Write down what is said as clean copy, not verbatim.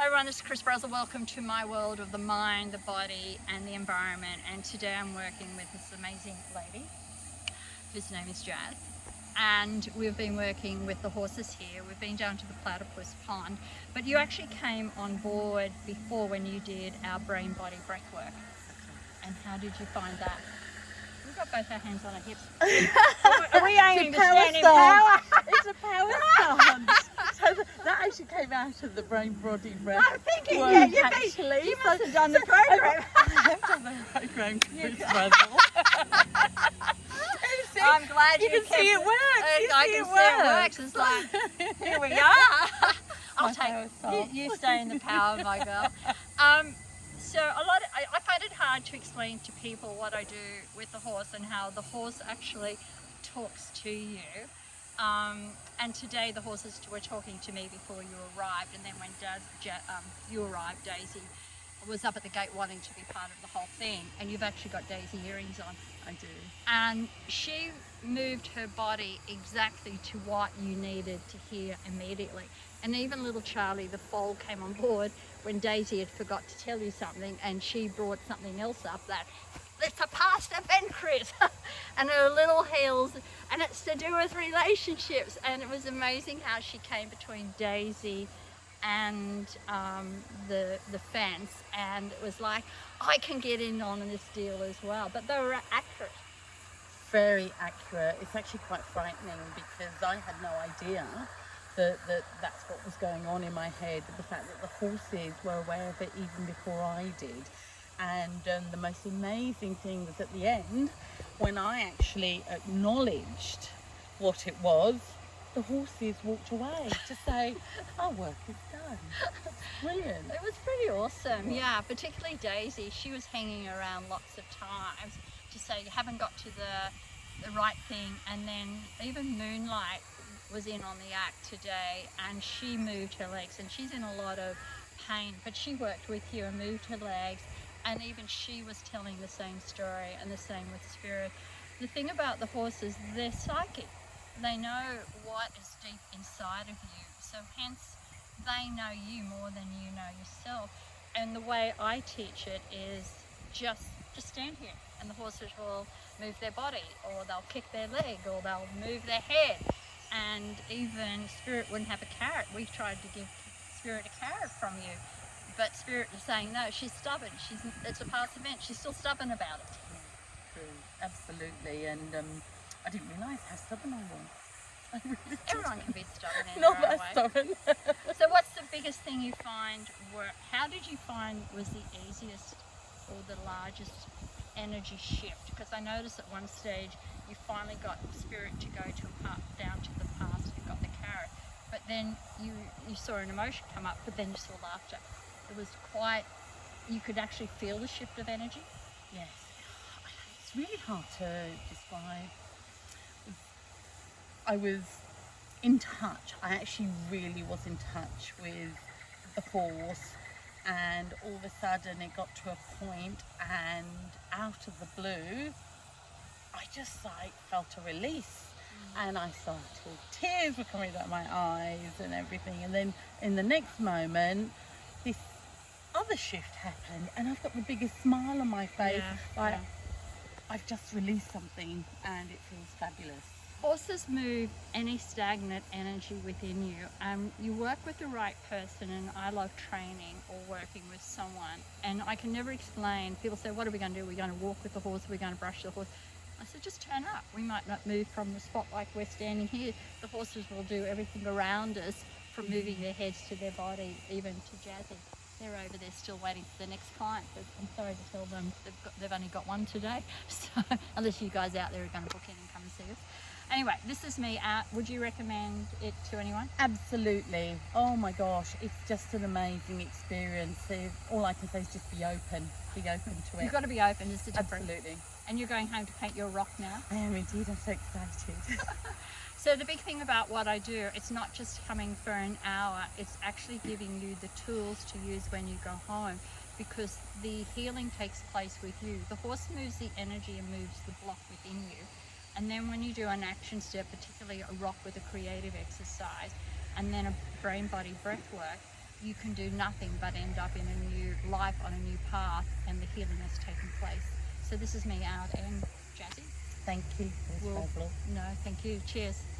Hi everyone, this is Chris Brazel. Welcome to my world of the mind, the body and the environment. And today I'm working with this amazing lady whose name is Jazz. And we've been working with the horses here. We've been down to the platypus pond, but you actually came on board before when you did our brain body breath work. And how did you find that? We've got both our hands on our hips. Are we aiming to stand in power? It's a power stance. So that actually came out of the brain body breath. I'm thinking, work, yeah, you actually. must have done the program. I have done the program, Chris Brazel. I'm glad you can see it works. I can see it works. It's like, here we are. I'll take you stay in the power, my girl. So I find it hard to explain to people what I do with the horse and how the horse actually talks to you. And today the horses were talking to me before you arrived, and then when you arrived, Daisy was up at the gate wanting to be part of the whole thing, and you've actually got Daisy earrings on. I do. And she moved her body exactly to what you needed to hear immediately. And even little Charlie, the foal, came on board when Daisy had forgot to tell you something, and she brought something else up that, it's a past event, Chris. And her little heels, and it's to do with relationships. And it was amazing how she came between Daisy and the fence, and it was like, I can get in on this deal as well. But they were accurate. Very accurate. It's actually quite frightening because I had no idea that that's what was going on in my head. The fact that the horses were aware of it even before I did. And the most amazing thing was at the end, when I actually acknowledged what it was, the horses walked away to say, our work is done. That's brilliant. It was pretty awesome, yeah, particularly Daisy. She was hanging around lots of times to say you haven't got to the right thing. And then even Moonlight was in on the act today, and she moved her legs, and she's in a lot of pain, but she worked with you and moved her legs, and even she was telling the same story, and the same with Spirit. The thing about the horses, they're psychic. They know what is deep inside of you, so hence they know you more than you know yourself. And the way I teach it is just stand here, and the horses will move their body, or they'll kick their leg, or they'll move their head. And even Spirit wouldn't have a carrot. We tried to give Spirit a carrot from you, but Spirit was saying no, she's stubborn. It's a past event. She's still stubborn about it. Yeah, true, absolutely. And I didn't realise how stubborn I was. I really didn't. Everyone can be stubborn in Not their own that way. stubborn. So what's the biggest thing you find how did you find was the easiest or the largest energy shift? Because I noticed at one stage you finally got Spirit to go down to the past and got the carrot, but then you saw an emotion come up, but then you saw laughter. It was quite, you could actually feel the shift of energy. Yes, it's really hard to describe. I was in touch. I actually really was in touch with the horse, and all of a sudden it got to a point, and out of the blue I just felt a release. And I started, tears were coming out of my eyes and everything, and then in the next moment this other shift happened, and I've got the biggest smile on my face. I've just released something, and it feels fabulous. Horses move any stagnant energy within you. You work with the right person, and I love training or working with someone. And I can never explain. People say, what are we going to do? We're going to walk with the horse, we're going to brush the horse. I said, just turn up. We might not move from the spot like we're standing here. The horses will do everything around us, from moving their heads to their body, even to Jazzy. They're over there still waiting for the next client, but I'm sorry to tell them they've only got one today. So unless you guys out there are going to book in and come and see us. Anyway, this is me out. Would you recommend it to anyone? Absolutely. Oh my gosh, it's just an amazing experience. All I can say is just be open to it. You've got to be open. It's the difference. Absolutely. And you're going home to paint your rock now? I am indeed. I'm so excited. So the big thing about what I do, it's not just coming for an hour, it's actually giving you the tools to use when you go home, because the healing takes place with you. The horse moves the energy and moves the block within you. And then when you do an action step, particularly a rock with a creative exercise, and then a brain body breath work, you can do nothing but end up in a new life, on a new path, and the healing has taken place. So this is me out, and Jazzy. Thank you. No, thank you. Cheers.